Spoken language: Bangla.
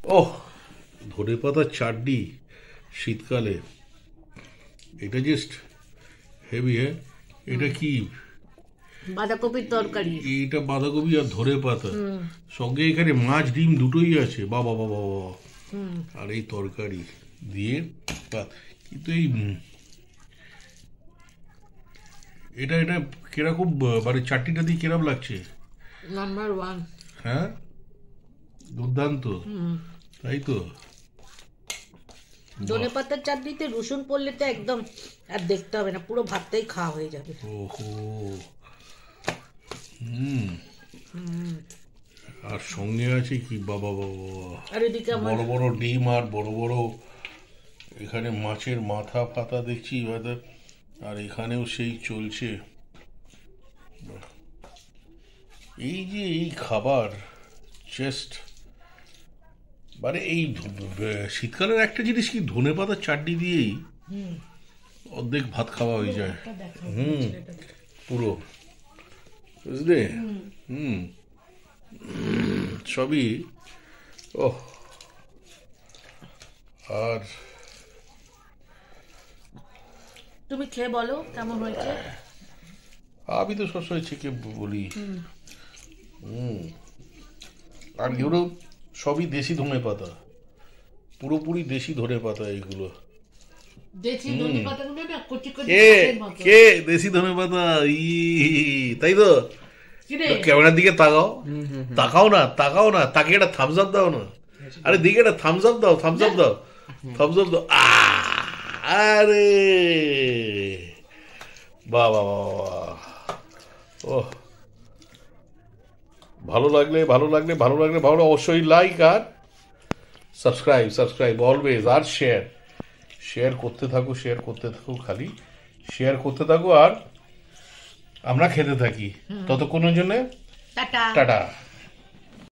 ওহ, ধনেপাতার চাটনি শীতকালে, এটা জাস্ট হেভি। হ্যাঁ, এটা কি? বাঁধাকপির তরকারি। এটা বাঁধাকপি আর ধনেপাতা, সঙ্গে এখানে মাছ ডিম দুটোই আছে। বাবা বাবা বাবা। আর এই তরকারি দিয়ে কিন্তু এই এটা এটা কিরকম, মানে চাটনিটা দিয়ে কিরকম লাগছে? নাম্বার 1। হ্যাঁ, দুর্দান্ত, তাই তো। ধনেপাতার চাটনিতে রসুন পড়লে তো একদম আর দেখতে হবে না, পুরো ভাতটাই খাওয়া হয়ে যাবে। ওহো। আর সঙ্গে আছে কি? বাবা বাবা, আর এদিকে আমার বড় বড় ডিম আর বড় বড় এখানে মাছের মাথা ফাতা দেখছি। আর এখানেও সেই চলছে। এই যে এই খাবার জাস্ট, মানে এই শীতকালের একটা জিনিস কি, ধনেপাতার চাটনি দিয়েই অর্ধেক ভাত খাওয়া হয়ে যায়। পুরো, বুঝলে? সবই। ওহ, আর তুমি খেয়ে বলো কেমন হয়েছে। আমি তো সবসময় থেকে বলি। আর এগুলো সবই দেশি ধনেপাতা, পুরোপুরি দেশি ধনেপাতা এইগুলো। দেশি ধনেপাতাগুলো না কচি কচি কে কাঠের মতো। কে দেশি ধনেপাতা? তাই তো। কিরে? ক্যামেরার দিকে তাকাও, তাকাও না, তাকাও না, তাকে একটা থামস আপ দাও না। আরে দিকে একটা থামস আপ দাও, থামস আপ দাও, থামস আপ দাও। আরে বাহ বাহ বাহ। ও, ভালো লাগলে ভালো লাগলে ভালো লাগলে ভালো, অবশ্যই লাইক আর সাবস্ক্রাইব, সাবস্ক্রাইব অলওয়েজ, আর শেয়ার, শেয়ার করতে থাকো, শেয়ার করতে থাকো, খালি শেয়ার করতে থাকো। আর আমরা খেতে থাকি ততক্ষণের জন্য টাটা। টাটা।